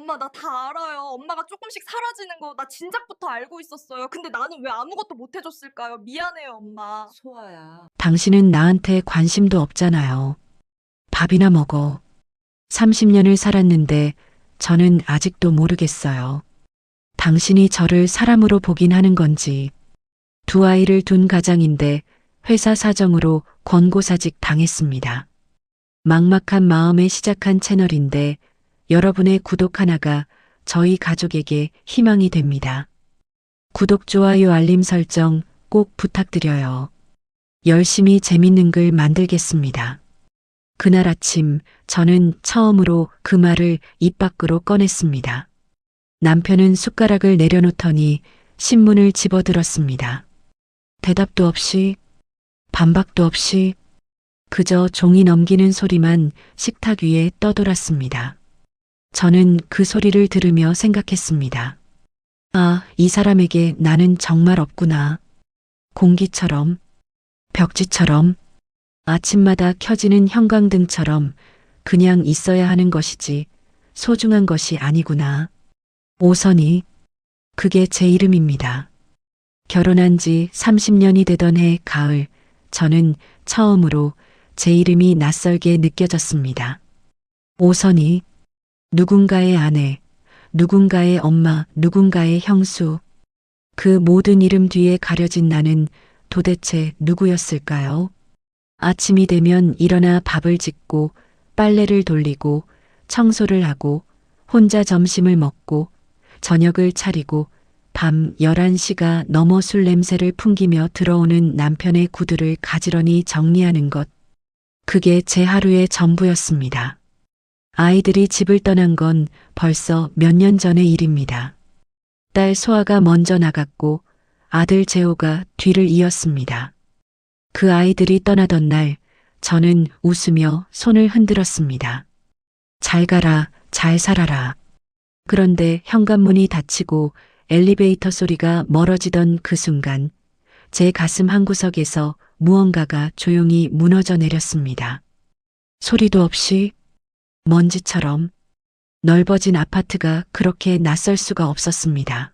엄마 나 다 알아요. 엄마가 쪼끔씩 사라지는 거 나 진작부터 알고 있었어요. 근데 나는 왜 아무것도 못 해 줬을까요? 미안해요, 엄마. 소아야. 당신은 나한테 관심도 없잖아요. 밥이나 먹어. 30년을 살았는데 저는 아직도 모르겠어요. 당신이 저를 사람으로 보긴 하는 건지. 두 아이를 둔 가장인데 회사 사정으로 권고사직 당했습니다. 막막한 마음에 시작한 채널인데 여러분의 구독 하나가 저희 가족에게 희망이 됩니다. 구독, 좋아요, 알림 설정 꼭 부탁드려요. 열심히 재밌는 글 만들겠습니다. 그날 아침 저는 처음으로 그 말을 입 밖으로 꺼냈습니다. 남편은 숟가락을 내려놓더니 신문을 집어들었습니다. 대답도 없이, 반박도 없이, 그저 종이 넘기는 소리만 식탁 위에 떠돌았습니다. 저는 그 소리를 들으며 생각했습니다. 아, 이 사람에게 나는 정말 없구나. 공기처럼, 벽지처럼, 아침마다 켜지는 형광등처럼 그냥 있어야 하는 것이지 소중한 것이 아니구나. 오선희, 그게 제 이름입니다. 결혼한 지 30년이 되던 해 가을, 저는 처음으로 제 이름이 낯설게 느껴졌습니다. 오선희, 누군가의 아내, 누군가의 엄마, 누군가의 형수. 그 모든 이름 뒤에 가려진 나는 도대체 누구였을까요? 아침이 되면 일어나 밥을 짓고 빨래를 돌리고 청소를 하고 혼자 점심을 먹고 저녁을 차리고 밤 11시가 넘어 술 냄새를 풍기며 들어오는 남편의 구두를 가지런히 정리하는 것. 그게 제 하루의 전부였습니다. 아이들이 집을 떠난 건 벌써 몇 년 전의 일입니다. 딸 소아가 먼저 나갔고 아들 재호가 뒤를 이었습니다. 그 아이들이 떠나던 날 저는 웃으며 손을 흔들었습니다. 잘 가라, 잘 살아라. 그런데 현관문이 닫히고 엘리베이터 소리가 멀어지던 그 순간 제 가슴 한구석에서 무언가가 조용히 무너져 내렸습니다. 소리도 없이 먼지처럼 넓어진 아파트가 그렇게 낯설 수가 없었습니다.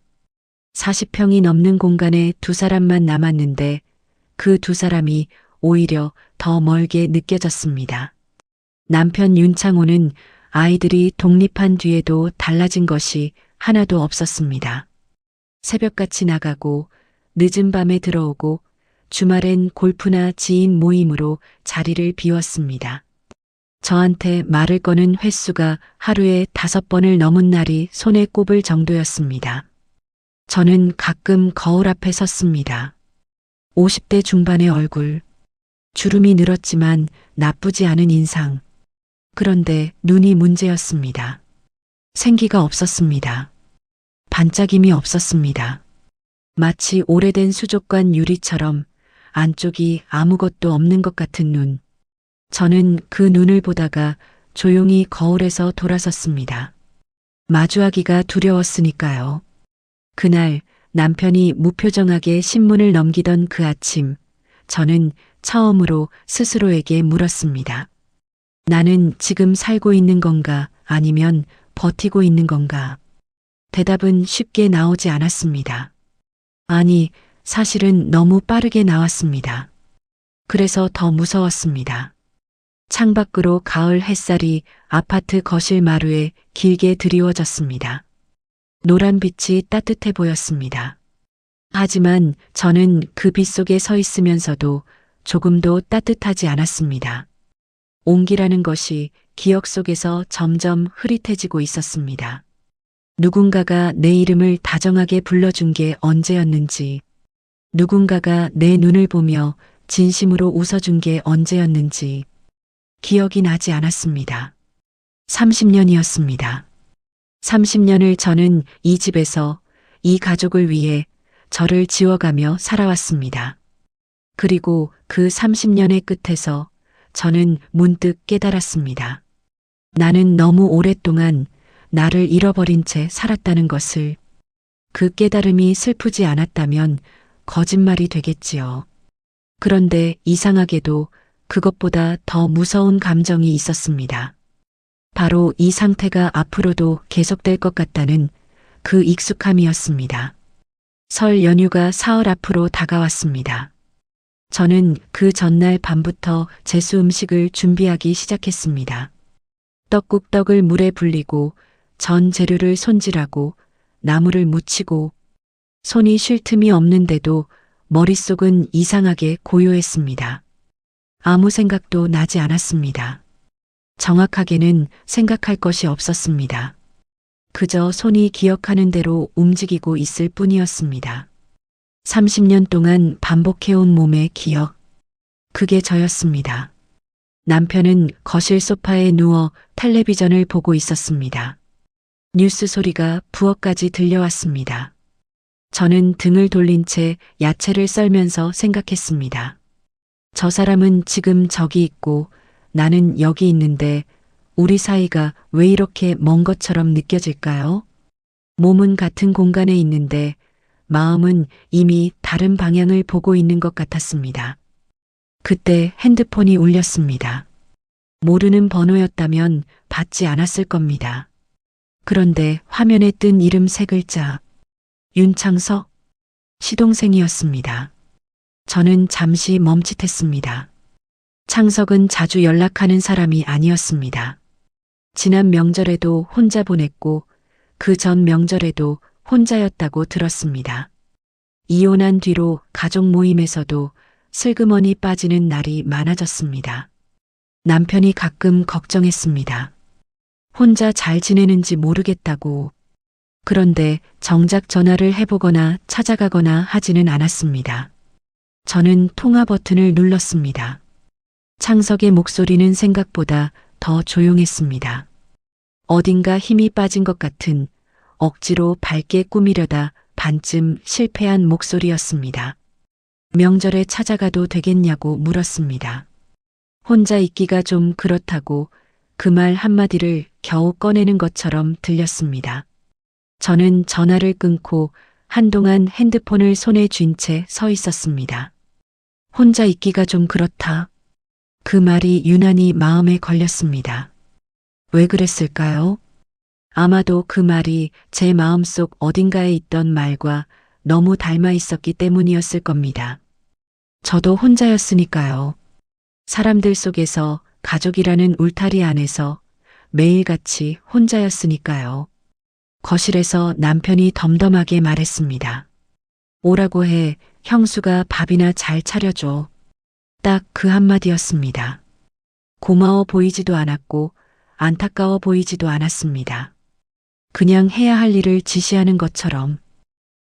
40평이 넘는 공간에 두 사람만 남았는데 그 두 사람이 오히려 더 멀게 느껴졌습니다. 남편 윤창호는 아이들이 독립한 뒤에도 달라진 것이 하나도 없었습니다. 새벽같이 나가고 늦은 밤에 들어오고 주말엔 골프나 지인 모임으로 자리를 비웠습니다. 저한테 말을 거는 횟수가 하루에 5번을 넘은 날이 손에 꼽을 정도였습니다. 저는 가끔 거울 앞에 섰습니다. 50대 중반의 얼굴, 주름이 늘었지만 나쁘지 않은 인상. 그런데 눈이 문제였습니다. 생기가 없었습니다. 반짝임이 없었습니다. 마치 오래된 수족관 유리처럼 안쪽이 아무것도 없는 것 같은 눈. 저는 그 눈을 보다가 조용히 거울에서 돌아섰습니다. 마주하기가 두려웠으니까요. 그날 남편이 무표정하게 신문을 넘기던 그 아침, 저는 처음으로 스스로에게 물었습니다. 나는 지금 살고 있는 건가 아니면 버티고 있는 건가? 대답은 쉽게 나오지 않았습니다. 아니, 사실은 너무 빠르게 나왔습니다. 그래서 더 무서웠습니다. 창밖으로 가을 햇살이 아파트 거실 마루에 길게 드리워졌습니다. 노란 빛이 따뜻해 보였습니다. 하지만 저는 그 빛 속에 서 있으면서도 조금도 따뜻하지 않았습니다. 온기라는 것이 기억 속에서 점점 흐릿해지고 있었습니다. 누군가가 내 이름을 다정하게 불러준 게 언제였는지, 누군가가 내 눈을 보며 진심으로 웃어준 게 언제였는지 기억이 나지 않았습니다. 30년이었습니다. 30년을 저는 이 집에서 이 가족을 위해 저를 지워가며 살아왔습니다. 그리고 그 30년의 끝에서 저는 문득 깨달았습니다. 나는 너무 오랫동안 나를 잃어버린 채 살았다는 것을. 그 깨달음이 슬프지 않았다면 거짓말이 되겠지요. 그런데 이상하게도 그것보다 더 무서운 감정이 있었습니다. 바로 이 상태가 앞으로도 계속될 것 같다는 그 익숙함이었습니다. 설 연휴가 사흘 앞으로 다가왔습니다. 저는 그 전날 밤부터 제수 음식을 준비하기 시작했습니다. 떡국떡을 물에 불리고 전 재료를 손질하고 나물을 무치고 손이 쉴 틈이 없는데도 머릿속은 이상하게 고요했습니다. 아무 생각도 나지 않았습니다. 정확하게는 생각할 것이 없었습니다. 그저 손이 기억하는 대로 움직이고 있을 뿐이었습니다. 30년 동안 반복해온 몸의 기억. 그게 저였습니다. 남편은 거실 소파에 누워 텔레비전을 보고 있었습니다. 뉴스 소리가 부엌까지 들려왔습니다. 저는 등을 돌린 채 야채를 썰면서 생각했습니다. 저 사람은 지금 저기 있고 나는 여기 있는데 우리 사이가 왜 이렇게 먼 것처럼 느껴질까요? 몸은 같은 공간에 있는데 마음은 이미 다른 방향을 보고 있는 것 같았습니다. 그때 핸드폰이 울렸습니다. 모르는 번호였다면 받지 않았을 겁니다. 그런데 화면에 뜬 이름 세 글자. 윤창석. 시동생이었습니다. 저는 잠시 멈칫했습니다. 창석은 자주 연락하는 사람이 아니었습니다. 지난 명절에도 혼자 보냈고 그 전 명절에도 혼자였다고 들었습니다. 이혼한 뒤로 가족 모임에서도 슬그머니 빠지는 날이 많아졌습니다. 남편이 가끔 걱정했습니다. 혼자 잘 지내는지 모르겠다고. 그런데 정작 전화를 해보거나 찾아가거나 하지는 않았습니다. 저는 통화 버튼을 눌렀습니다. 창석의 목소리는 생각보다 더 조용했습니다. 어딘가 힘이 빠진 것 같은 억지로 밝게 꾸미려다 반쯤 실패한 목소리였습니다. 명절에 찾아가도 되겠냐고 물었습니다. 혼자 있기가 좀 그렇다고 그 말 한마디를 겨우 꺼내는 것처럼 들렸습니다. 저는 전화를 끊고 한동안 핸드폰을 손에 쥔 채 서 있었습니다. 혼자 있기가 좀 그렇다. 그 말이 유난히 마음에 걸렸습니다. 왜 그랬을까요? 아마도 그 말이 제 마음속 어딘가에 있던 말과 너무 닮아 있었기 때문이었을 겁니다. 저도 혼자였으니까요. 사람들 속에서 가족이라는 울타리 안에서 매일같이 혼자였으니까요. 거실에서 남편이 덤덤하게 말했습니다. 오라고 해, 형수가 밥이나 잘 차려줘. 딱 그 한마디였습니다. 고마워 보이지도 않았고 안타까워 보이지도 않았습니다. 그냥 해야 할 일을 지시하는 것처럼.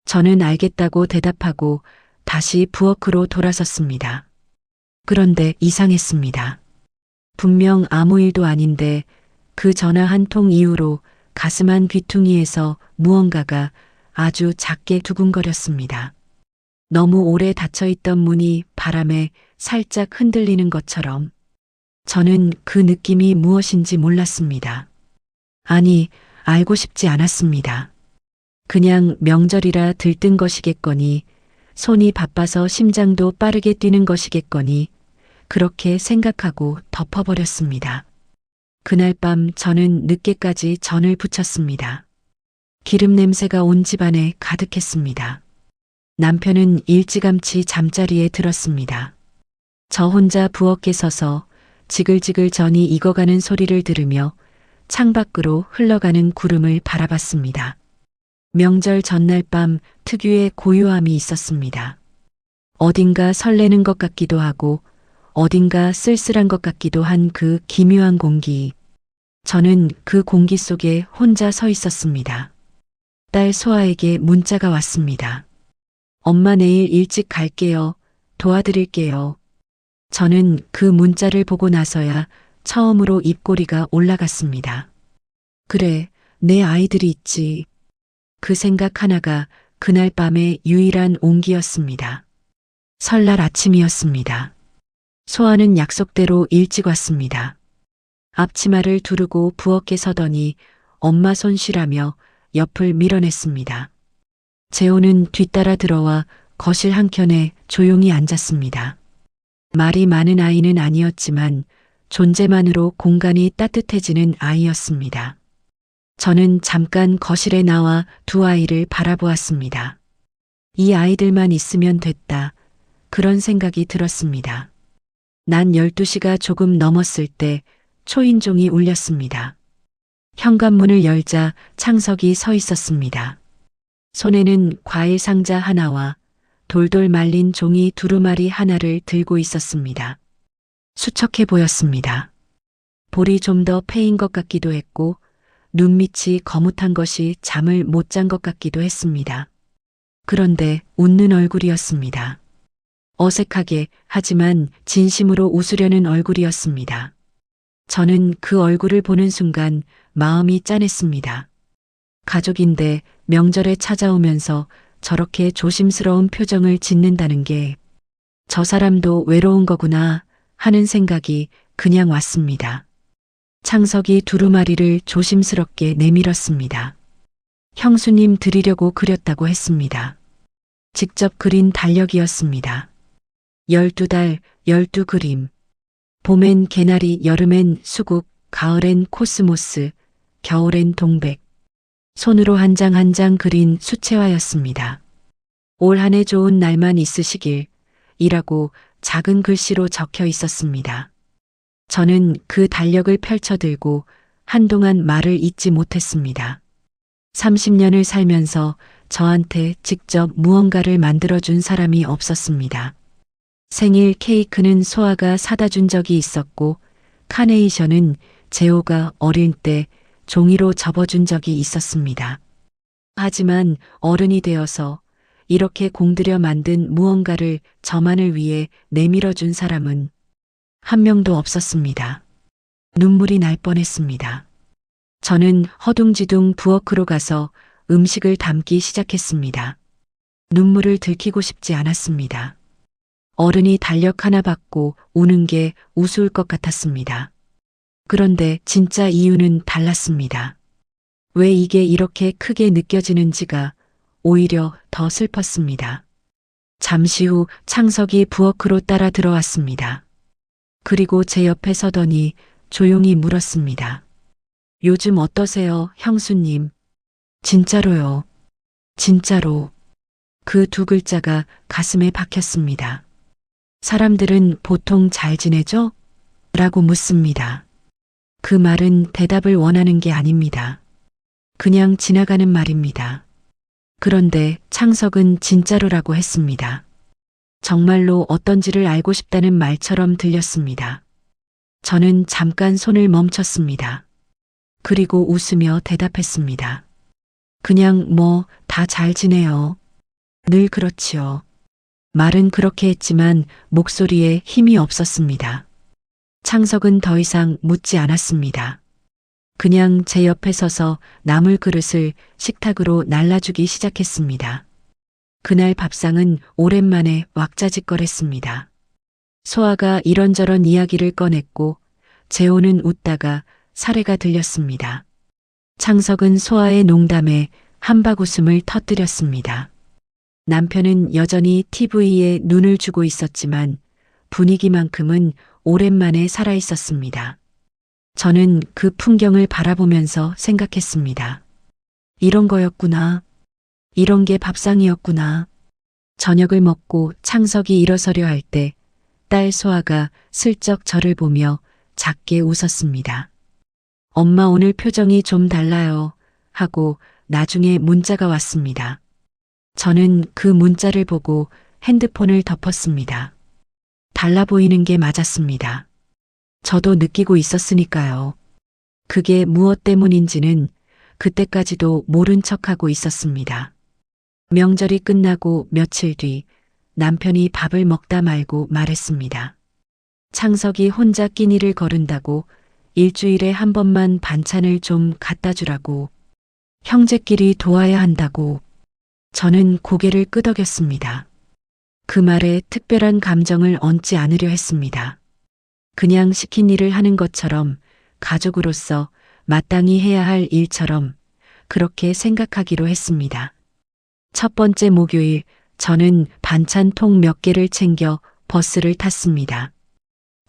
저는 알겠다고 대답하고 다시 부엌으로 돌아섰습니다. 그런데 이상했습니다. 분명 아무 일도 아닌데 그 전화 한 통 이후로 가슴 귀퉁이에서 무언가가 아주 작게 두근거렸습니다. 너무 오래 닫혀있던 문이 바람에 살짝 흔들리는 것처럼. 저는 그 느낌이 무엇인지 몰랐습니다. 아니, 알고 싶지 않았습니다. 그냥 명절이라 들뜬 것이겠거니, 손이 바빠서 심장도 빠르게 뛰는 것이겠거니, 그렇게 생각하고 덮어버렸습니다. 그날 밤 저는 늦게까지 전을 부쳤습니다. 기름 냄새가 온 집안에 가득했습니다. 남편은 일찌감치 잠자리에 들었습니다. 저 혼자 부엌에 서서 지글지글 전이 익어가는 소리를 들으며 창밖으로 흘러가는 구름을 바라봤습니다. 명절 전날 밤 특유의 고요함이 있었습니다. 어딘가 설레는 것 같기도 하고 어딘가 쓸쓸한 것 같기도 한 그 기묘한 공기. 저는 그 공기 속에 혼자 서 있었습니다. 딸 소아에게 문자가 왔습니다. 엄마 내일 일찍 갈게요. 도와드릴게요. 저는 그 문자를 보고 나서야 처음으로 입꼬리가 올라갔습니다. 그래, 내 아이들이 있지. 그 생각 하나가 그날 밤의 유일한 온기였습니다. 설날 아침이었습니다. 소아는 약속대로 일찍 왔습니다. 앞치마를 두르고 부엌에 서더니 엄마 손 쉬라며 옆을 밀어냈습니다. 재호는 뒤따라 들어와 거실 한켠에 조용히 앉았습니다. 말이 많은 아이는 아니었지만 존재만으로 공간이 따뜻해지는 아이였습니다. 저는 잠깐 거실에 나와 두 아이를 바라보았습니다. 이 아이들만 있으면 됐다. 그런 생각이 들었습니다. 난 12시가 조금 넘었을 때 초인종이 울렸습니다. 현관문을 열자 창석이 서 있었습니다. 손에는 과일 상자 하나와 돌돌 말린 종이 두루마리 하나를 들고 있었습니다. 수척해 보였습니다. 볼이 좀 더 패인 것 같기도 했고 눈밑이 거뭇한 것이 잠을 못 잔 것 같기도 했습니다. 그런데 웃는 얼굴이었습니다. 어색하게 하지만 진심으로 웃으려는 얼굴이었습니다. 저는 그 얼굴을 보는 순간 마음이 짠했습니다. 가족인데 명절에 찾아오면서 저렇게 조심스러운 표정을 짓는다는 게 저 사람도 외로운 거구나 하는 생각이 그냥 왔습니다. 창석이 두루마리를 조심스럽게 내밀었습니다. 형수님 드리려고 그렸다고 했습니다. 직접 그린 달력이었습니다. 12달, 12그림. 봄엔 개나리, 여름엔 수국, 가을엔 코스모스, 겨울엔 동백. 손으로 한 장 한 장 그린 수채화였습니다. 올 한 해 좋은 날만 있으시길 이라고 작은 글씨로 적혀 있었습니다. 저는 그 달력을 펼쳐들고 한동안 말을 잇지 못했습니다. 30년을 살면서 저한테 직접 무언가를 만들어준 사람이 없었습니다. 생일 케이크는 소아가 사다 준 적이 있었고 카네이션은 재호가 어릴 때 종이로 접어준 적이 있었습니다. 하지만 어른이 되어서 이렇게 공들여 만든 무언가를 저만을 위해 내밀어준 사람은 한 명도 없었습니다. 눈물이 날 뻔했습니다. 저는 허둥지둥 부엌으로 가서 음식을 담기 시작했습니다. 눈물을 들키고 싶지 않았습니다. 어른이 달력 하나 받고 우는 게 우스울 것 같았습니다. 그런데 진짜 이유는 달랐습니다. 왜 이게 이렇게 크게 느껴지는지가 오히려 더 슬펐습니다. 잠시 후 창석이 부엌으로 따라 들어왔습니다. 그리고 제 옆에 서더니 조용히 물었습니다. 요즘 어떠세요, 형수님? 진짜로요. 진짜로. 그 두 글자가 가슴에 박혔습니다. 사람들은 보통 잘 지내죠? 라고 묻습니다. 그 말은 대답을 원하는 게 아닙니다. 그냥 지나가는 말입니다. 그런데 창석은 진짜로라고 했습니다. 정말로 어떤지를 알고 싶다는 말처럼 들렸습니다. 저는 잠깐 손을 멈췄습니다. 그리고 웃으며 대답했습니다. 그냥 다 잘 지내요. 늘 그렇지요. 말은 그렇게 했지만 목소리에 힘이 없었습니다. 창석은 더 이상 묻지 않았습니다. 그냥 제 옆에 서서 나물 그릇을 식탁으로 날라주기 시작했습니다. 그날 밥상은 오랜만에 왁자지껄했습니다. 소아가 이런저런 이야기를 꺼냈고 재호는 웃다가 사례가 들렸습니다. 창석은 소아의 농담에 한박웃음을 터뜨렸습니다. 남편은 여전히 TV에 눈을 주고 있었지만 분위기만큼은 오랜만에 살아있었습니다. 저는 그 풍경을 바라보면서 생각했습니다. 이런 거였구나. 이런 게 밥상이었구나. 저녁을 먹고 창석이 일어서려 할 때 딸 소아가 슬쩍 저를 보며 작게 웃었습니다. 엄마 오늘 표정이 좀 달라요. 하고 나중에 문자가 왔습니다. 저는 그 문자를 보고 핸드폰을 덮었습니다. 달라 보이는 게 맞았습니다. 저도 느끼고 있었으니까요. 그게 무엇 때문인지는 그때까지도 모른 척하고 있었습니다. 명절이 끝나고 며칠 뒤 남편이 밥을 먹다 말고 말했습니다. 창석이 혼자 끼니를 거른다고 일주일에 한 번만 반찬을 좀 갖다 주라고. 형제끼리 도와야 한다고. 저는 고개를 끄덕였습니다. 그 말에 특별한 감정을 얹지 않으려 했습니다. 그냥 시킨 일을 하는 것처럼 가족으로서 마땅히 해야 할 일처럼 그렇게 생각하기로 했습니다. 첫 번째 목요일 저는 반찬통 몇 개를 챙겨 버스를 탔습니다.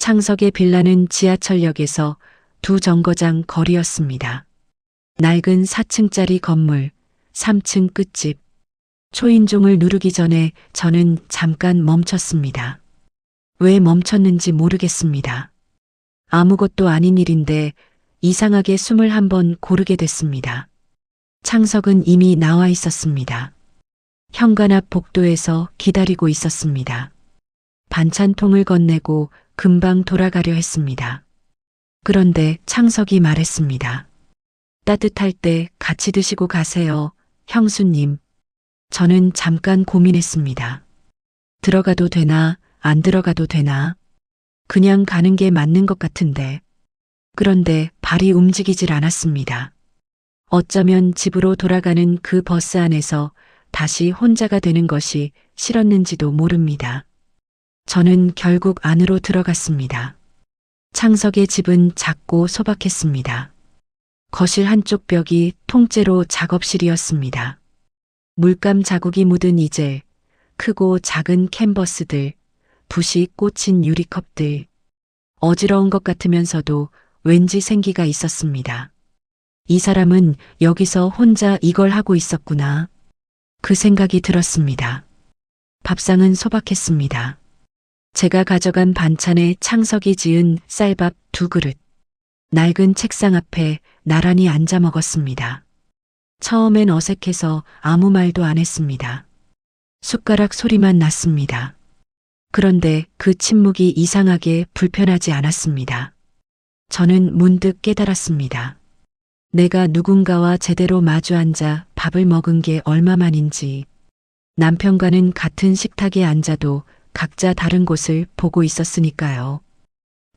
창석의 빌라는 지하철역에서 2정거장 거리였습니다. 낡은 4층짜리 건물, 3층 끝집. 초인종을 누르기 전에 저는 잠깐 멈췄습니다. 왜 멈췄는지 모르겠습니다. 아무것도 아닌 일인데 이상하게 숨을 한번 고르게 됐습니다. 창석은 이미 나와 있었습니다. 현관 앞 복도에서 기다리고 있었습니다. 반찬통을 건네고 금방 돌아가려 했습니다. 그런데 창석이 말했습니다. 따뜻할 때 같이 드시고 가세요, 형수님. 저는 잠깐 고민했습니다. 들어가도 되나, 안 들어가도 되나? 그냥 가는 게 맞는 것 같은데. 그런데 발이 움직이질 않았습니다. 어쩌면 집으로 돌아가는 그 버스 안에서 다시 혼자가 되는 것이 싫었는지도 모릅니다. 저는 결국 안으로 들어갔습니다. 창석의 집은 작고 소박했습니다. 거실 한쪽 벽이 통째로 작업실이었습니다. 물감 자국이 묻은 이젤, 크고 작은 캔버스들, 붓이 꽂힌 유리컵들. 어지러운 것 같으면서도 왠지 생기가 있었습니다. 이 사람은 여기서 혼자 이걸 하고 있었구나. 그 생각이 들었습니다. 밥상은 소박했습니다. 제가 가져간 반찬에 창석이 지은 쌀밥 2그릇. 낡은 책상 앞에 나란히 앉아 먹었습니다. 처음엔 어색해서 아무 말도 안 했습니다. 숟가락 소리만 났습니다. 그런데 그 침묵이 이상하게 불편하지 않았습니다. 저는 문득 깨달았습니다. 내가 누군가와 제대로 마주 앉아 밥을 먹은 게 얼마만인지. 남편과는 같은 식탁에 앉아도 각자 다른 곳을 보고 있었으니까요.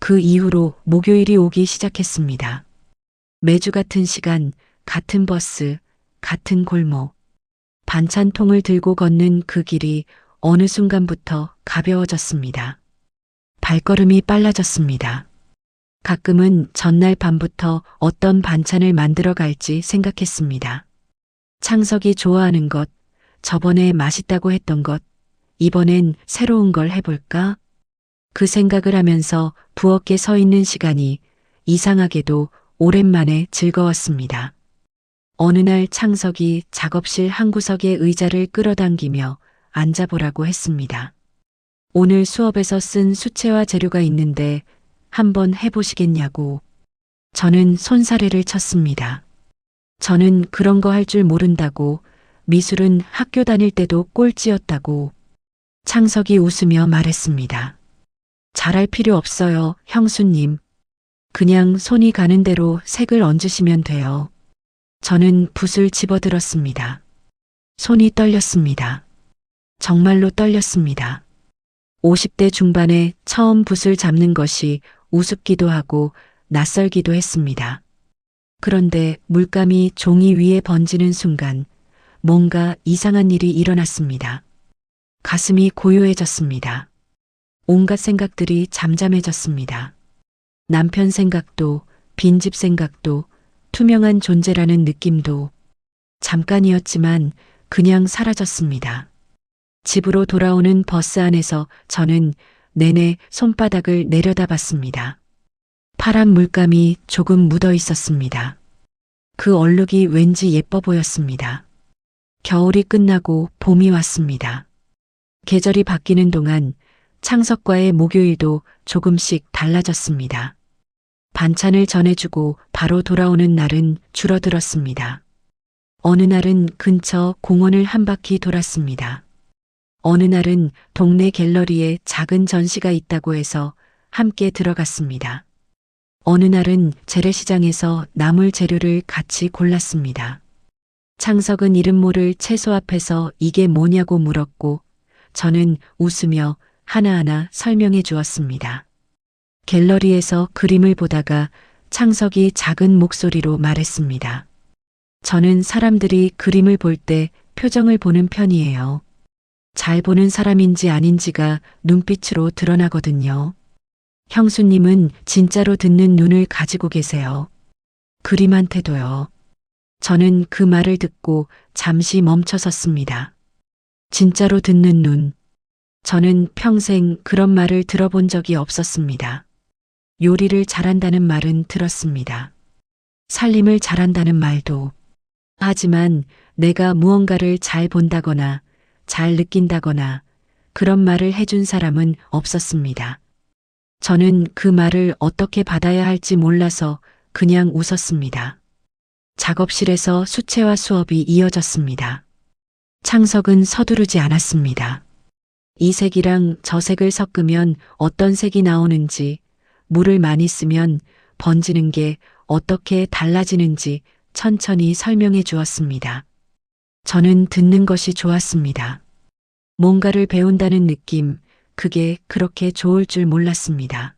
그 이후로 목요일이 오기 시작했습니다. 매주 같은 시간, 같은 버스, 같은 골목. 반찬통을 들고 걷는 그 길이 어느 순간부터 가벼워졌습니다. 발걸음이 빨라졌습니다. 가끔은 전날 밤부터 어떤 반찬을 만들어 갈지 생각했습니다. 창석이 좋아하는 것, 저번에 맛있다고 했던 것, 이번엔 새로운 걸 해볼까? 그 생각을 하면서 부엌에 서 있는 시간이 이상하게도 오랜만에 즐거웠습니다. 어느 날 창석이 작업실 한 구석에 의자를 끌어당기며 앉아보라고 했습니다. 오늘 수업에서 쓴 수채화 재료가 있는데 한번 해보시겠냐고. 저는 손사래를 쳤습니다. 저는 그런 거 할 줄 모른다고, 미술은 학교 다닐 때도 꼴찌였다고. 창석이 웃으며 말했습니다. 잘할 필요 없어요, 형수님. 그냥 손이 가는 대로 색을 얹으시면 돼요. 저는 붓을 집어들었습니다. 손이 떨렸습니다. 정말로 떨렸습니다. 50대 중반에 처음 붓을 잡는 것이 우습기도 하고 낯설기도 했습니다. 그런데 물감이 종이 위에 번지는 순간 뭔가 이상한 일이 일어났습니다. 가슴이 고요해졌습니다. 온갖 생각들이 잠잠해졌습니다. 남편 생각도, 빈집 생각도, 투명한 존재라는 느낌도 잠깐이었지만 그냥 사라졌습니다. 집으로 돌아오는 버스 안에서 저는 내내 손바닥을 내려다봤습니다. 파란 물감이 조금 묻어 있었습니다. 그 얼룩이 왠지 예뻐 보였습니다. 겨울이 끝나고 봄이 왔습니다. 계절이 바뀌는 동안 창석과의 목요일도 조금씩 달라졌습니다. 반찬을 전해주고 바로 돌아오는 날은 줄어들었습니다. 어느 날은 근처 공원을 한 바퀴 돌았습니다. 어느 날은 동네 갤러리에 작은 전시가 있다고 해서 함께 들어갔습니다. 어느 날은 재래시장에서 나물 재료를 같이 골랐습니다. 창석은 이름 모를 채소 앞에서 이게 뭐냐고 물었고 저는 웃으며 하나하나 설명해 주었습니다. 갤러리에서 그림을 보다가 창석이 작은 목소리로 말했습니다. 저는 사람들이 그림을 볼 때 표정을 보는 편이에요. 잘 보는 사람인지 아닌지가 눈빛으로 드러나거든요. 형수님은 진짜로 듣는 눈을 가지고 계세요. 그림한테도요. 저는 그 말을 듣고 잠시 멈춰 섰습니다. 진짜로 듣는 눈. 저는 평생 그런 말을 들어본 적이 없었습니다. 요리를 잘한다는 말은 들었습니다. 살림을 잘한다는 말도. 하지만 내가 무언가를 잘 본다거나 잘 느낀다거나 그런 말을 해준 사람은 없었습니다. 저는 그 말을 어떻게 받아야 할지 몰라서 그냥 웃었습니다. 작업실에서 수채화 수업이 이어졌습니다. 창석은 서두르지 않았습니다. 이 색이랑 저 색을 섞으면 어떤 색이 나오는지, 물을 많이 쓰면 번지는 게 어떻게 달라지는지 천천히 설명해 주었습니다. 저는 듣는 것이 좋았습니다. 뭔가를 배운다는 느낌, 그게 그렇게 좋을 줄 몰랐습니다.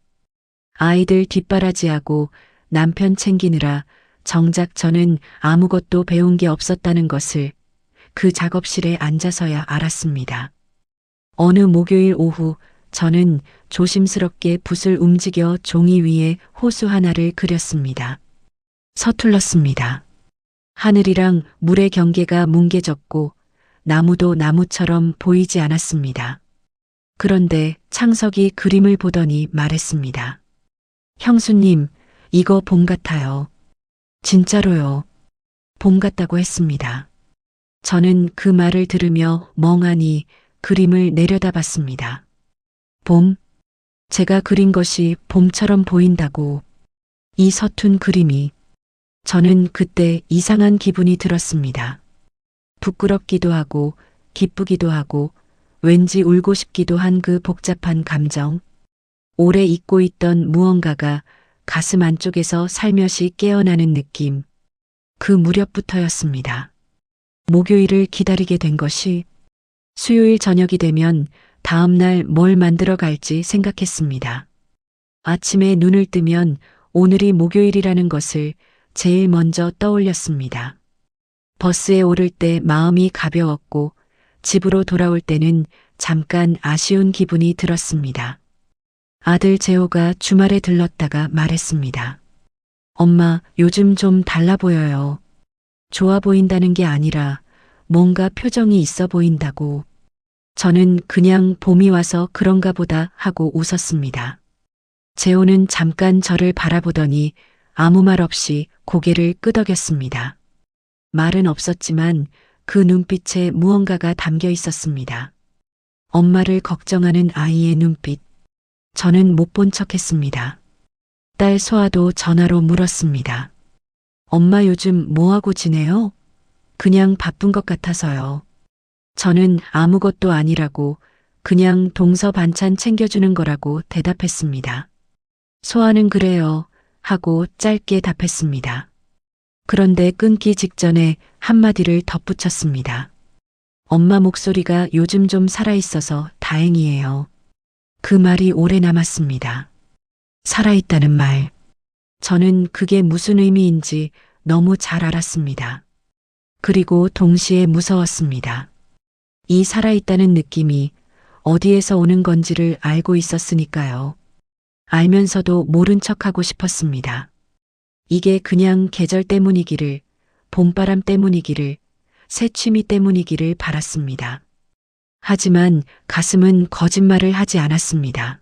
아이들 뒷바라지하고 남편 챙기느라 정작 저는 아무것도 배운 게 없었다는 것을 그 작업실에 앉아서야 알았습니다. 어느 목요일 오후 저는 조심스럽게 붓을 움직여 종이 위에 호수 하나를 그렸습니다. 서툴렀습니다. 하늘이랑 물의 경계가 뭉개졌고 나무도 나무처럼 보이지 않았습니다. 그런데 창석이 그림을 보더니 말했습니다. 형수님, 이거 봄 같아요. 진짜로요. 봄 같다고 했습니다. 저는 그 말을 들으며 멍하니 그림을 내려다봤습니다. 봄? 제가 그린 것이 봄처럼 보인다고. 이 서툰 그림이. 저는 그때 이상한 기분이 들었습니다. 부끄럽기도 하고 기쁘기도 하고 왠지 울고 싶기도 한 그 복잡한 감정. 오래 잊고 있던 무언가가 가슴 안쪽에서 살며시 깨어나는 느낌. 그 무렵부터였습니다. 목요일을 기다리게 된 것이 수요일 저녁이 되면 다음 날 뭘 만들어 갈지 생각했습니다. 아침에 눈을 뜨면 오늘이 목요일이라는 것을 제일 먼저 떠올렸습니다. 버스에 오를 때 마음이 가벼웠고 집으로 돌아올 때는 잠깐 아쉬운 기분이 들었습니다. 아들 재호가 주말에 들렀다가 말했습니다. 엄마, 요즘 좀 달라 보여요. 좋아 보인다는 게 아니라 뭔가 표정이 있어 보인다고. 저는 그냥 봄이 와서 그런가 보다 하고 웃었습니다. 재호는 잠깐 저를 바라보더니 아무 말 없이 고개를 끄덕였습니다. 말은 없었지만 그 눈빛에 무언가가 담겨 있었습니다. 엄마를 걱정하는 아이의 눈빛. 저는 못 본 척했습니다. 딸 소아도 전화로 물었습니다. 엄마 요즘 뭐하고 지내요? 그냥 바쁜 것 같아서요. 저는 아무것도 아니라고 그냥 동서 반찬 챙겨주는 거라고 대답했습니다. 소아는 그래요 하고 짧게 답했습니다. 그런데 끊기 직전에 한마디를 덧붙였습니다. 엄마 목소리가 요즘 좀 살아있어서 다행이에요. 그 말이 오래 남았습니다. 살아있다는 말. 저는 그게 무슨 의미인지 너무 잘 알았습니다. 그리고 동시에 무서웠습니다. 이 살아있다는 느낌이 어디에서 오는 건지를 알고 있었으니까요. 알면서도 모른 척하고 싶었습니다. 이게 그냥 계절 때문이기를, 봄바람 때문이기를, 새취미 때문이기를 바랐습니다. 하지만 가슴은 거짓말을 하지 않았습니다.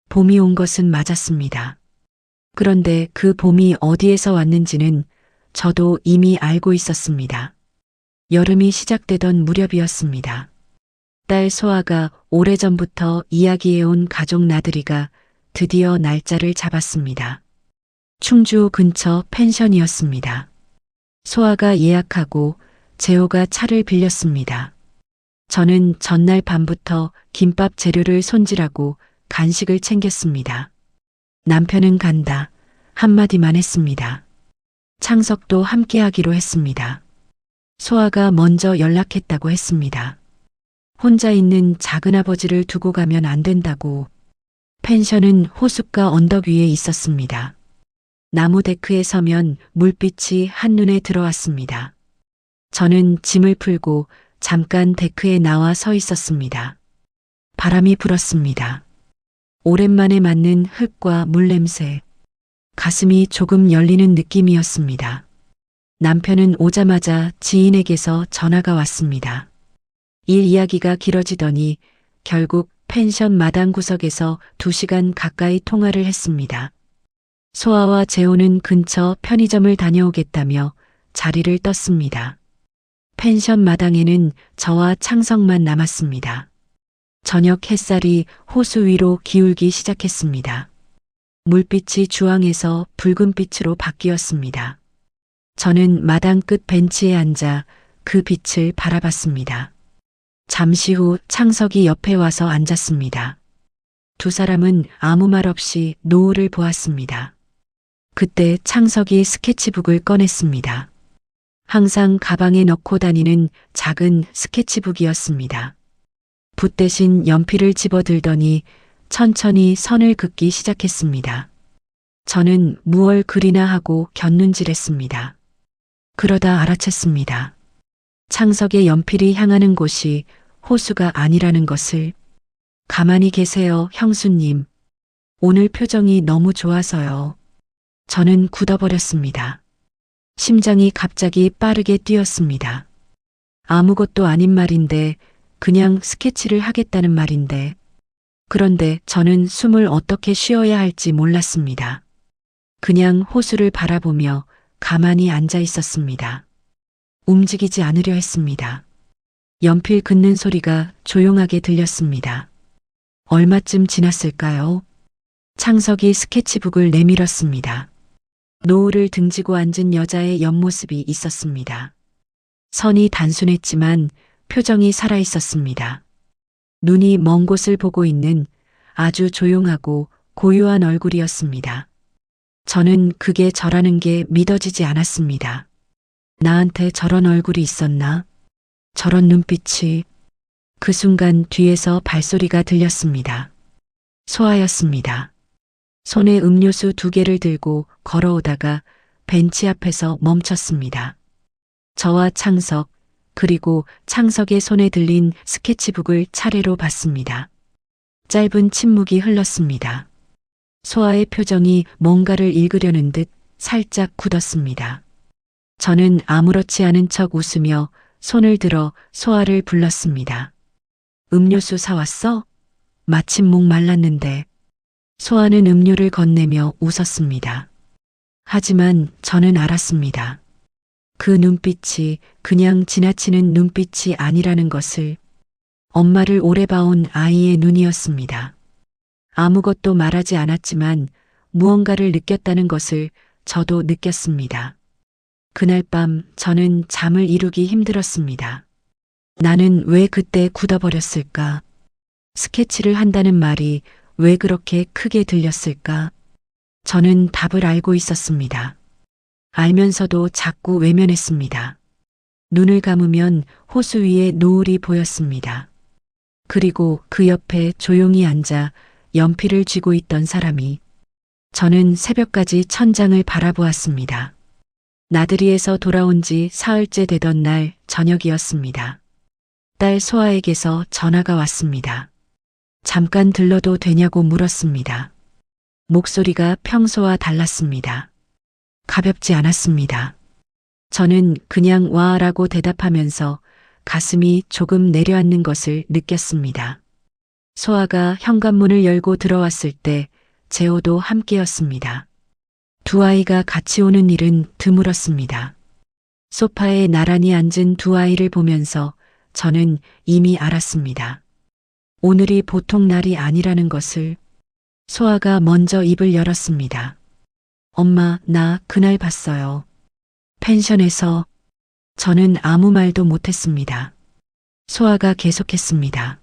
봄이 온 것은 맞았습니다. 그런데 그 봄이 어디에서 왔는지는 저도 이미 알고 있었습니다. 여름이 시작되던 무렵이었습니다. 딸 소아가 오래전부터 이야기해온 가족 나들이가 드디어 날짜를 잡았습니다. 충주 근처 펜션이었습니다. 소아가 예약하고 재호가 차를 빌렸습니다. 저는 전날 밤부터 김밥 재료를 손질하고 간식을 챙겼습니다. 남편은 간다. 한마디만 했습니다. 창석도 함께하기로 했습니다. 소아가 먼저 연락했다고 했습니다. 혼자 있는 작은아버지를 두고 가면 안 된다고. 펜션은 호숫가 언덕 위에 있었습니다. 나무 데크에 서면 물빛이 한눈에 들어왔습니다. 저는 짐을 풀고 잠깐 데크에 나와 서 있었습니다. 바람이 불었습니다. 오랜만에 맞는 흙과 물 냄새. 가슴이 조금 열리는 느낌이었습니다. 남편은 오자마자 지인에게서 전화가 왔습니다. 일 이야기가 길어지더니 결국 펜션 마당 구석에서 2시간 가까이 통화를 했습니다. 소아와 재호는 근처 편의점을 다녀오겠다며 자리를 떴습니다. 펜션 마당에는 저와 창석만 남았습니다. 저녁 햇살이 호수 위로 기울기 시작했습니다. 물빛이 주황에서 붉은빛으로 바뀌었습니다. 저는 마당 끝 벤치에 앉아 그 빛을 바라봤습니다. 잠시 후 창석이 옆에 와서 앉았습니다. 두 사람은 아무 말 없이 노을을 보았습니다. 그때 창석이 스케치북을 꺼냈습니다. 항상 가방에 넣고 다니는 작은 스케치북이었습니다. 붓 대신 연필을 집어들더니 천천히 선을 긋기 시작했습니다. 저는 무얼 그리나 하고 곁눈질했습니다. 그러다 알아챘습니다. 창석의 연필이 향하는 곳이 호수가 아니라는 것을. 가만히 계세요, 형수님. 오늘 표정이 너무 좋아서요. 저는 굳어버렸습니다. 심장이 갑자기 빠르게 뛰었습니다. 아무것도 아닌 말인데, 그냥 스케치를 하겠다는 말인데. 그런데 저는 숨을 어떻게 쉬어야 할지 몰랐습니다. 그냥 호수를 바라보며 가만히 앉아 있었습니다. 움직이지 않으려 했습니다. 연필 긋는 소리가 조용하게 들렸습니다. 얼마쯤 지났을까요? 창석이 스케치북을 내밀었습니다. 노을을 등지고 앉은 여자의 옆모습이 있었습니다. 선이 단순했지만 표정이 살아있었습니다. 눈이 먼 곳을 보고 있는 아주 조용하고 고요한 얼굴이었습니다. 저는 그게 저라는 게 믿어지지 않았습니다. 나한테 저런 얼굴이 있었나? 저런 눈빛이. 그 순간 뒤에서 발소리가 들렸습니다. 소아였습니다. 손에 음료수 2개를 들고 걸어오다가 벤치 앞에서 멈췄습니다. 저와 창석, 그리고 창석의 손에 들린 스케치북을 차례로 봤습니다. 짧은 침묵이 흘렀습니다. 소아의 표정이 뭔가를 읽으려는 듯 살짝 굳었습니다. 저는 아무렇지 않은 척 웃으며 손을 들어 소아를 불렀습니다. 음료수 사왔어? 마침 목 말랐는데. 소아는 음료를 건네며 웃었습니다. 하지만 저는 알았습니다. 그 눈빛이 그냥 지나치는 눈빛이 아니라는 것을. 엄마를 오래 봐온 아이의 눈이었습니다. 아무것도 말하지 않았지만 무언가를 느꼈다는 것을 저도 느꼈습니다. 그날 밤 저는 잠을 이루기 힘들었습니다. 나는 왜 그때 굳어버렸을까? 스케치를 한다는 말이 왜 그렇게 크게 들렸을까? 저는 답을 알고 있었습니다. 알면서도 자꾸 외면했습니다. 눈을 감으면 호수 위에 노을이 보였습니다. 그리고 그 옆에 조용히 앉아 연필을 쥐고 있던 사람이. 저는 새벽까지 천장을 바라보았습니다. 나들이에서 돌아온 지 사흘째 되던 날 저녁이었습니다. 딸 소아에게서 전화가 왔습니다. 잠깐 들러도 되냐고 물었습니다. 목소리가 평소와 달랐습니다. 가볍지 않았습니다. 저는 그냥 와라고 대답하면서 가슴이 조금 내려앉는 것을 느꼈습니다. 소아가 현관문을 열고 들어왔을 때 재호도 함께였습니다. 두 아이가 같이 오는 일은 드물었습니다. 소파에 나란히 앉은 두 아이를 보면서 저는 이미 알았습니다. 오늘이 보통 날이 아니라는 것을. 소아가 먼저 입을 열었습니다. 엄마, 나 그날 봤어요. 펜션에서. 저는 아무 말도 못했습니다. 소아가 계속했습니다.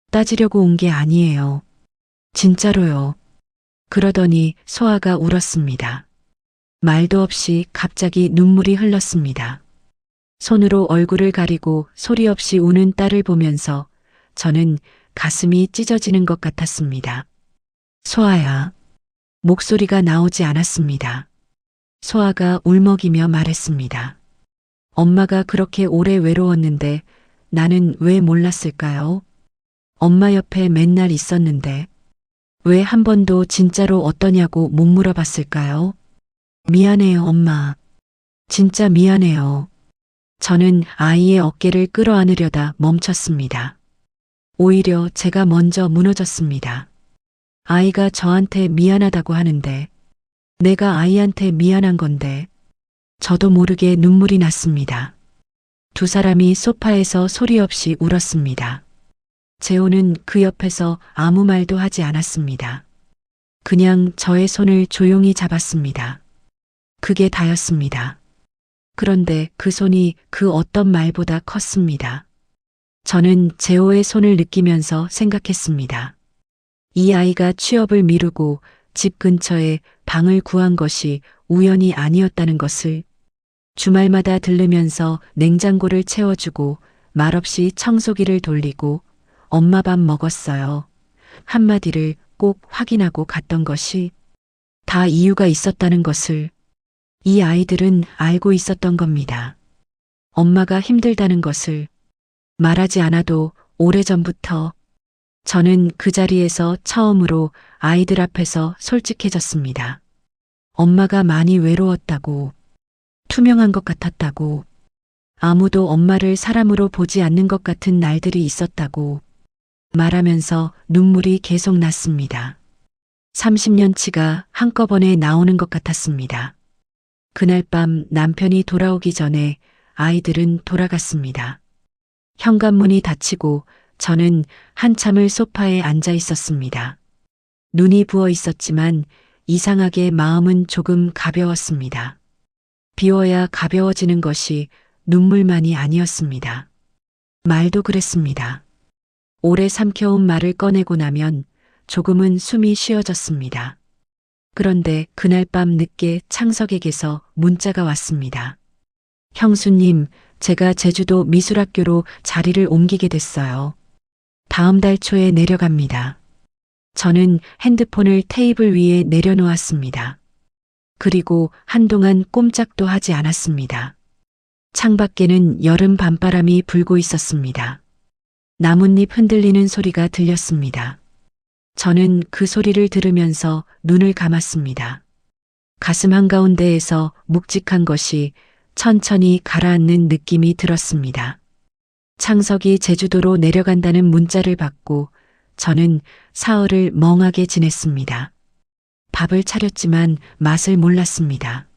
따지려고 온 게 아니에요. 진짜로요. 그러더니 소아가 울었습니다. 말도 없이 갑자기 눈물이 흘렀습니다. 손으로 얼굴을 가리고 소리 없이 우는 딸을 보면서 저는 가슴이 찢어지는 것 같았습니다. 소아야. 목소리가 나오지 않았습니다. 소아가 울먹이며 말했습니다. 엄마가 그렇게 오래 외로웠는데 나는 왜 몰랐을까요? 엄마 옆에 맨날 있었는데 왜 한 번도 진짜로 어떠냐고 못 물어봤을까요? 미안해요, 엄마. 진짜 미안해요. 저는 아이의 어깨를 끌어안으려다 멈췄습니다. 오히려 제가 먼저 무너졌습니다. 아이가 저한테 미안하다고 하는데 내가 아이한테 미안한 건데. 저도 모르게 눈물이 났습니다. 두 사람이 소파에서 소리 없이 울었습니다. 재호는 그 옆에서 아무 말도 하지 않았습니다. 그냥 저의 손을 조용히 잡았습니다. 그게 다였습니다. 그런데 그 손이 그 어떤 말보다 컸습니다. 저는 재호의 손을 느끼면서 생각했습니다. 이 아이가 취업을 미루고 집 근처에 방을 구한 것이 우연이 아니었다는 것을, 주말마다 들르면서 냉장고를 채워주고 말없이 청소기를 돌리고 엄마 밥 먹었어요. 한마디를 꼭 확인하고 갔던 것이 다 이유가 있었다는 것을 이 아이들은 알고 있었던 겁니다. 엄마가 힘들다는 것을 말하지 않아도 오래전부터. 저는 그 자리에서 처음으로 아이들 앞에서 솔직해졌습니다. 엄마가 많이 외로웠다고, 투명한 것 같았다고, 아무도 엄마를 사람으로 보지 않는 것 같은 날들이 있었다고 말하면서 눈물이 계속 났습니다. 30년치가 한꺼번에 나오는 것 같았습니다. 그날 밤 남편이 돌아오기 전에 아이들은 돌아갔습니다. 현관문이 닫히고 저는 한참을 소파에 앉아 있었습니다. 눈이 부어 있었지만 이상하게 마음은 조금 가벼웠습니다. 비워야 가벼워지는 것이 눈물만이 아니었습니다. 말도 그랬습니다. 오래 삼켜온 말을 꺼내고 나면 조금은 숨이 쉬어졌습니다. 그런데 그날 밤 늦게 창석에게서 문자가 왔습니다. 형수님, 제가 제주도 미술학교로 자리를 옮기게 됐어요. 다음 달 초에 내려갑니다. 저는 핸드폰을 테이블 위에 내려놓았습니다. 그리고 한동안 꼼짝도 하지 않았습니다. 창밖에는 여름 밤바람이 불고 있었습니다. 나뭇잎 흔들리는 소리가 들렸습니다. 저는 그 소리를 들으면서 눈을 감았습니다. 가슴 한가운데에서 묵직한 것이 천천히 가라앉는 느낌이 들었습니다. 창석이 제주도로 내려간다는 문자를 받고 저는 사흘을 멍하게 지냈습니다. 밥을 차렸지만 맛을 몰랐습니다.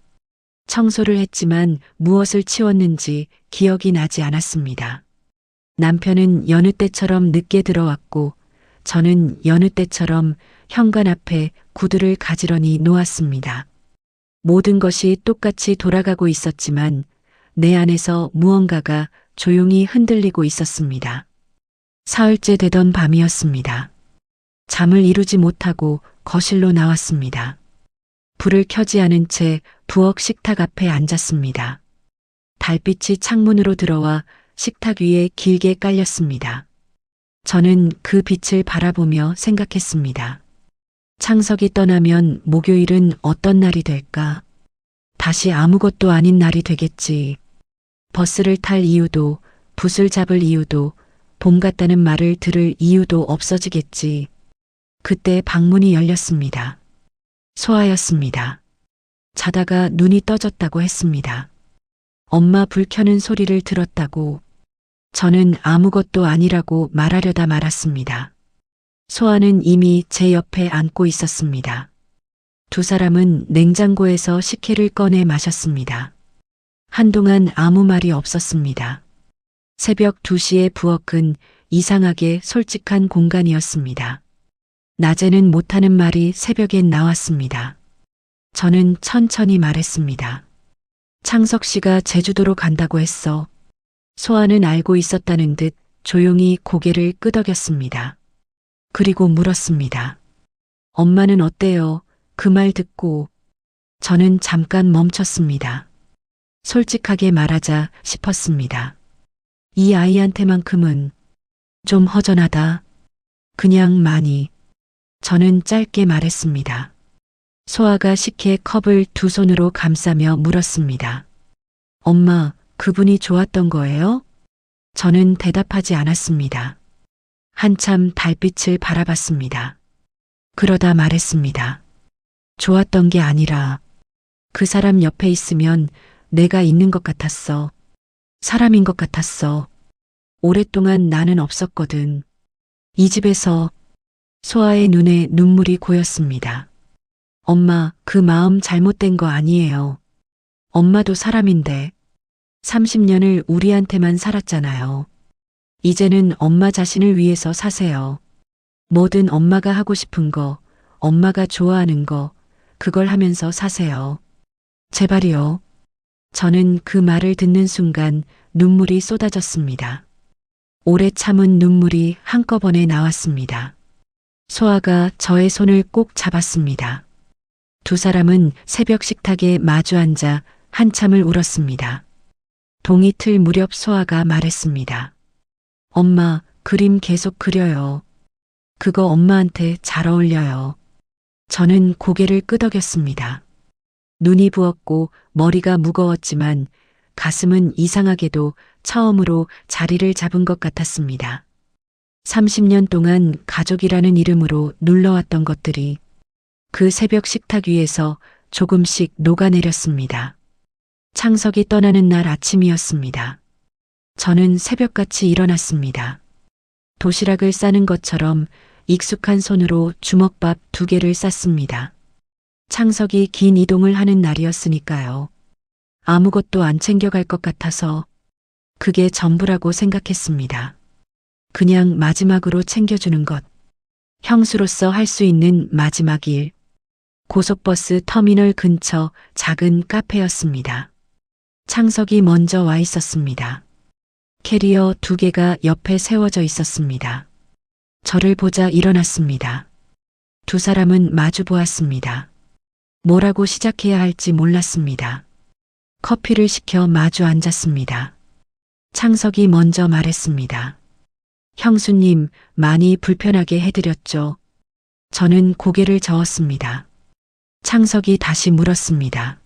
청소를 했지만 무엇을 치웠는지 기억이 나지 않았습니다. 남편은 여느 때처럼 늦게 들어왔고 저는 여느 때처럼 현관 앞에 구두를 가지런히 놓았습니다. 모든 것이 똑같이 돌아가고 있었지만 내 안에서 무언가가 조용히 흔들리고 있었습니다. 사흘째 되던 밤이었습니다. 잠을 이루지 못하고 거실로 나왔습니다. 불을 켜지 않은 채 부엌 식탁 앞에 앉았습니다. 달빛이 창문으로 들어와 식탁 위에 길게 깔렸습니다. 저는 그 빛을 바라보며 생각했습니다. 창석이 떠나면 목요일은 어떤 날이 될까? 다시 아무것도 아닌 날이 되겠지. 버스를 탈 이유도, 붓을 잡을 이유도, 봄 같다는 말을 들을 이유도 없어지겠지. 그때 방문이 열렸습니다. 소아였습니다. 자다가 눈이 떠졌다고 했습니다. 엄마 불 켜는 소리를 들었다고. 저는 아무것도 아니라고 말하려다 말았습니다. 소아는 이미 제 옆에 앉고 있었습니다. 두 사람은 냉장고에서 식혜를 꺼내 마셨습니다. 한동안 아무 말이 없었습니다. 새벽 2시의 부엌은 이상하게 솔직한 공간이었습니다. 낮에는 못하는 말이 새벽엔 나왔습니다. 저는 천천히 말했습니다. 창석 씨가 제주도로 간다고 했어. 소아는 알고 있었다는 듯 조용히 고개를 끄덕였습니다. 그리고 물었습니다. 엄마는 어때요? 그 말 듣고 저는 잠깐 멈췄습니다. 솔직하게 말하자 싶었습니다. 이 아이한테만큼은 좀 허전하다. 그냥 많이. 저는 짧게 말했습니다. 소아가 식혜 컵을 두 손으로 감싸며 물었습니다. 엄마, 그분이 좋았던 거예요? 저는 대답하지 않았습니다. 한참 달빛을 바라봤습니다. 그러다 말했습니다. 좋았던 게 아니라 그 사람 옆에 있으면 내가 있는 것 같았어. 사람인 것 같았어. 오랫동안 나는 없었거든. 이 집에서. 소아의 눈에 눈물이 고였습니다. 엄마, 그 마음 잘못된 거 아니에요. 엄마도 사람인데 30년을 우리한테만 살았잖아요. 이제는 엄마 자신을 위해서 사세요. 뭐든 엄마가 하고 싶은 거, 엄마가 좋아하는 거, 그걸 하면서 사세요. 제발이요. 저는 그 말을 듣는 순간 눈물이 쏟아졌습니다. 오래 참은 눈물이 한꺼번에 나왔습니다. 소아가 저의 손을 꼭 잡았습니다. 두 사람은 새벽 식탁에 마주 앉아 한참을 울었습니다. 동이 틀 무렵 소아가 말했습니다. 엄마, 그림 계속 그려요. 그거 엄마한테 잘 어울려요. 저는 고개를 끄덕였습니다. 눈이 부었고 머리가 무거웠지만 가슴은 이상하게도 처음으로 자리를 잡은 것 같았습니다. 30년 동안 가족이라는 이름으로 눌러왔던 것들이 그 새벽 식탁 위에서 조금씩 녹아내렸습니다. 창석이 떠나는 날 아침이었습니다. 저는 새벽같이 일어났습니다. 도시락을 싸는 것처럼 익숙한 손으로 주먹밥 2개를 쌌습니다. 창석이 긴 이동을 하는 날이었으니까요. 아무것도 안 챙겨갈 것 같아서 그게 전부라고 생각했습니다. 그냥 마지막으로 챙겨주는 것. 형수로서 할 수 있는 마지막 일. 고속버스 터미널 근처 작은 카페였습니다. 창석이 먼저 와 있었습니다. 캐리어 2개가 옆에 세워져 있었습니다. 저를 보자 일어났습니다. 두 사람은 마주 보았습니다. 뭐라고 시작해야 할지 몰랐습니다. 커피를 시켜 마주 앉았습니다. 창석이 먼저 말했습니다. 형수님, 많이 불편하게 해드렸죠. 저는 고개를 저었습니다. 창석이 다시 물었습니다.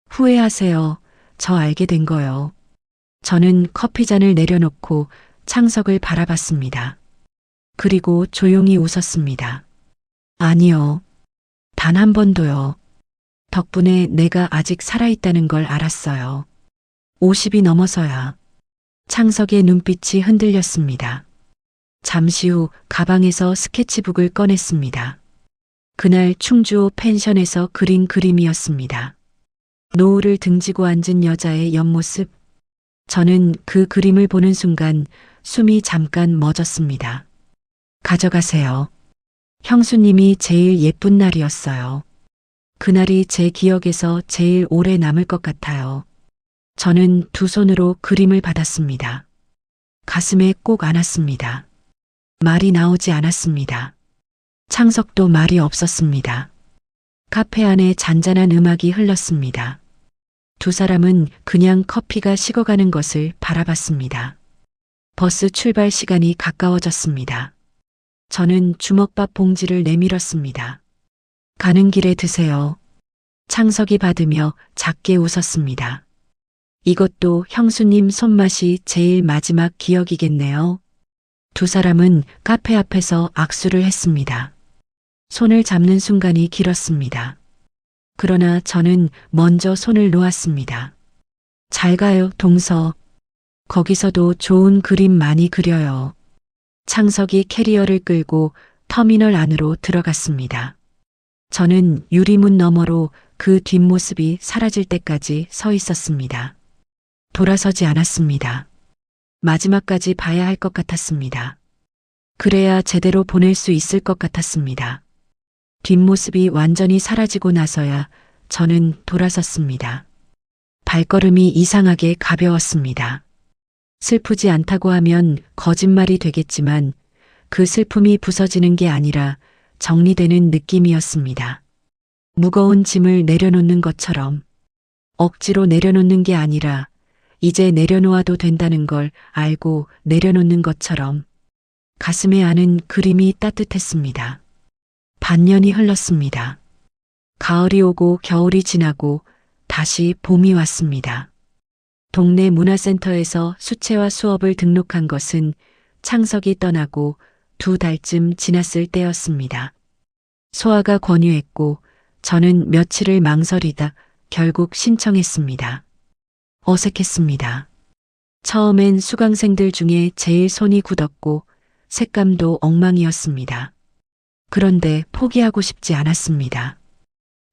후회하세요. 저 알게 된 거요. 저는 커피잔을 내려놓고 창석을 바라봤습니다. 그리고 조용히 웃었습니다. 아니요. 단 한 번도요. 덕분에 내가 아직 살아있다는 걸 알았어요. 50이 넘어서야. 창석의 눈빛이 흔들렸습니다. 잠시 후 가방에서 스케치북을 꺼냈습니다. 그날 충주호 펜션에서 그린 그림이었습니다. 노을을 등지고 앉은 여자의 옆모습. 저는 그 그림을 보는 순간 숨이 잠깐 멎었습니다. 가져가세요. 형수님이 제일 예쁜 날이었어요. 그날이 제 기억에서 제일 오래 남을 것 같아요. 저는 두 손으로 그림을 받았습니다. 가슴에 꼭 안았습니다. 말이 나오지 않았습니다. 창석도 말이 없었습니다. 카페 안에 잔잔한 음악이 흘렀습니다. 두 사람은 그냥 커피가 식어가는 것을 바라봤습니다. 버스 출발 시간이 가까워졌습니다. 저는 주먹밥 봉지를 내밀었습니다. 가는 길에 드세요. 창석이 받으며 작게 웃었습니다. 이것도 형수님 손맛이 제일 마지막 기억이겠네요. 두 사람은 카페 앞에서 악수를 했습니다. 손을 잡는 순간이 길었습니다. 그러나 저는 먼저 손을 놓았습니다. 잘 가요, 동서. 거기서도 좋은 그림 많이 그려요. 창석이 캐리어를 끌고 터미널 안으로 들어갔습니다. 저는 유리문 너머로 그 뒷모습이 사라질 때까지 서 있었습니다. 돌아서지 않았습니다. 마지막까지 봐야 할 것 같았습니다. 그래야 제대로 보낼 수 있을 것 같았습니다. 뒷모습이 완전히 사라지고 나서야 저는 돌아섰습니다. 발걸음이 이상하게 가벼웠습니다. 슬프지 않다고 하면 거짓말이 되겠지만 그 슬픔이 부서지는 게 아니라 정리되는 느낌이었습니다. 무거운 짐을 내려놓는 것처럼 억지로 내려놓는 게 아니라 이제 내려놓아도 된다는 걸 알고 내려놓는 것처럼 가슴에 아는 그림이 따뜻했습니다. 반년이 흘렀습니다. 가을이 오고 겨울이 지나고 다시 봄이 왔습니다. 동네 문화센터에서 수채화 수업을 등록한 것은 창석이 떠나고 2달쯤 지났을 때였습니다. 소아가 권유했고 저는 며칠을 망설이다 결국 신청했습니다. 어색했습니다. 처음엔 수강생들 중에 제일 손이 굳었고 색감도 엉망이었습니다. 그런데 포기하고 싶지 않았습니다.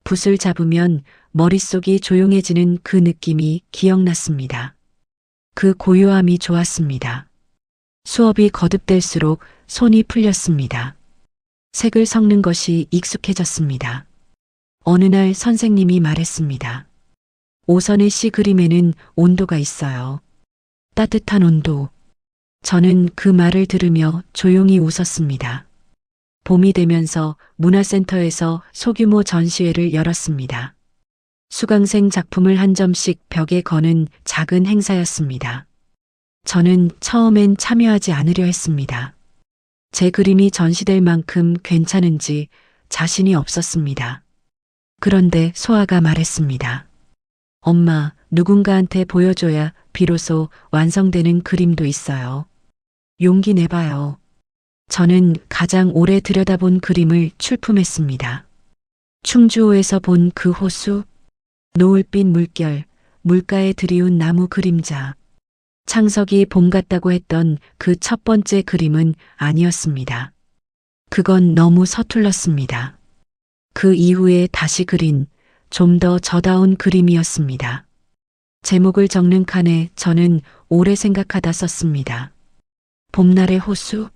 붓을 잡으면 머릿속이 조용해지는 그 느낌이 기억났습니다. 그 고요함이 좋았습니다. 수업이 거듭될수록 손이 풀렸습니다. 색을 섞는 것이 익숙해졌습니다. 어느 날 선생님이 말했습니다. 오선의 씨 그림에는 온도가 있어요. 따뜻한 온도. 저는 그 말을 들으며 조용히 웃었습니다. 봄이 되면서 문화센터에서 소규모 전시회를 열었습니다. 수강생 작품을 한 점씩 벽에 거는 작은 행사였습니다. 저는 처음엔 참여하지 않으려 했습니다. 제 그림이 전시될 만큼 괜찮은지 자신이 없었습니다. 그런데 소아가 말했습니다. 엄마, 누군가한테 보여줘야 비로소 완성되는 그림도 있어요. 용기 내봐요. 저는 가장 오래 들여다본 그림을 출품했습니다. 충주호에서 본 그 호수, 노을빛 물결, 물가에 드리운 나무 그림자. 창석이 봄 같다고 했던 그 첫 번째 그림은 아니었습니다. 그건 너무 서툴렀습니다. 그 이후에 다시 그린 좀 더 저다운 그림이었습니다. 제목을 적는 칸에 저는 오래 생각하다 썼습니다. 봄날의 호수.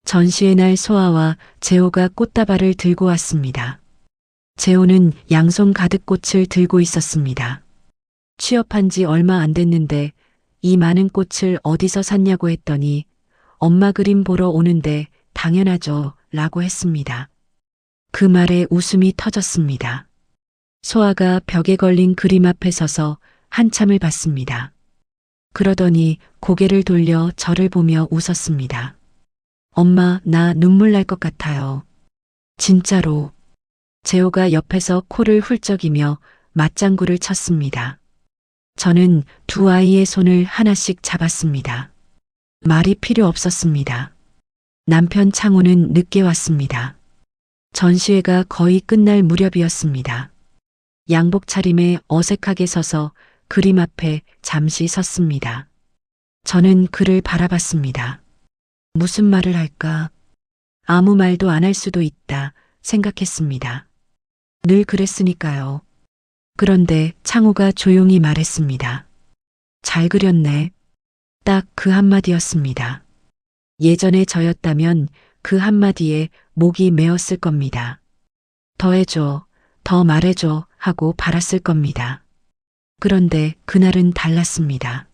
전시회 날 소아와 재호가 꽃다발을 들고 왔습니다. 재호는 양손 가득 꽃을 들고 있었습니다. 취업한 지 얼마 안 됐는데 이 많은 꽃을 어디서 샀냐고 했더니 엄마 그림 보러 오는데 당연하죠 라고 했습니다. 그 말에 웃음이 터졌습니다. 소아가 벽에 걸린 그림 앞에 서서 한참을 봤습니다. 그러더니 고개를 돌려 저를 보며 웃었습니다. 엄마, 나 눈물 날 것 같아요. 진짜로. 재호가 옆에서 코를 훌쩍이며 맞장구를 쳤습니다. 저는 두 아이의 손을 하나씩 잡았습니다. 말이 필요 없었습니다. 남편 창호는 늦게 왔습니다. 전시회가 거의 끝날 무렵이었습니다. 양복 차림에 어색하게 서서 그림 앞에 잠시 섰습니다. 저는 그를 바라봤습니다. 무슨 말을 할까? 아무 말도 안 할 수도 있다 생각했습니다. 늘 그랬으니까요. 그런데 창호가 조용히 말했습니다. 잘 그렸네. 딱 그 한마디였습니다. 예전에 저였다면 그 한마디에 목이 메었을 겁니다. 더 해줘, 더 말해줘 하고 바랐을 겁니다. 그런데 그날은 달랐습니다.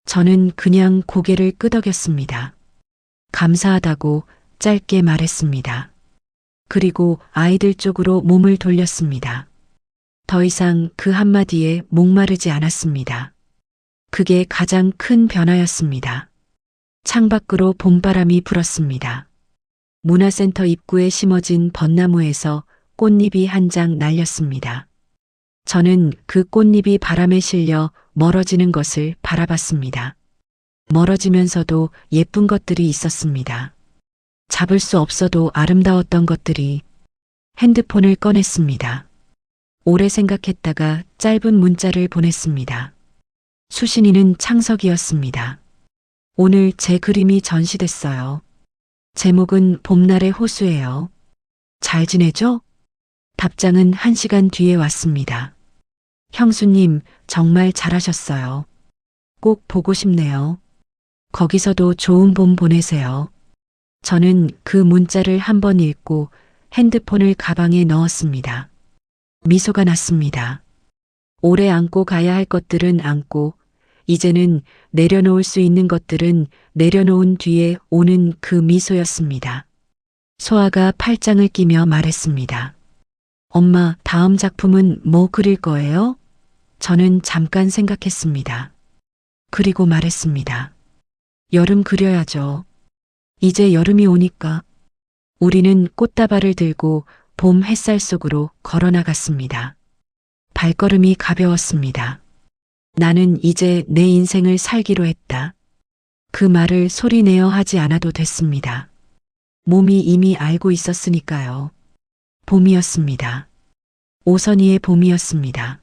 저는 그냥 고개를 끄덕였습니다. 감사하다고 짧게 말했습니다. 그리고 아이들 쪽으로 몸을 돌렸습니다. 더 이상 그 한마디에 목마르지 않았습니다. 그게 가장 큰 변화였습니다. 창밖으로 봄바람이 불었습니다. 문화센터 입구에 심어진 벚나무에서 꽃잎이 한 장 날렸습니다. 저는 그 꽃잎이 바람에 실려 멀어지는 것을 바라봤습니다. 멀어지면서도 예쁜 것들이 있었습니다. 잡을 수 없어도 아름다웠던 것들이. 핸드폰을 꺼냈습니다. 오래 생각했다가 짧은 문자를 보냈습니다. 수신이는 창석이었습니다. 오늘 제 그림이 전시됐어요. 제목은 봄날의 호수예요. 잘 지내죠? 답장은 1시간 뒤에 왔습니다. 형수님, 정말 잘하셨어요. 꼭 보고 싶네요. 거기서도 좋은 봄 보내세요. 저는 그 문자를 한번 읽고 핸드폰을 가방에 넣었습니다. 미소가 났습니다. 오래 안고 가야 할 것들은 안고, 이제는 내려놓을 수 있는 것들은 내려놓은 뒤에 오는 그 미소였습니다. 소아가 팔짱을 끼며 말했습니다. 엄마, 다음 작품은 뭐 그릴 거예요? 저는 잠깐 생각했습니다. 그리고 말했습니다. 여름 그려야죠. 이제 여름이 오니까. 우리는 꽃다발을 들고 봄 햇살 속으로 걸어 나갔습니다. 발걸음이 가벼웠습니다. 나는 이제 내 인생을 살기로 했다. 그 말을 소리내어 하지 않아도 됐습니다. 몸이 이미 알고 있었으니까요. 봄이었습니다. 오선이의 봄이었습니다.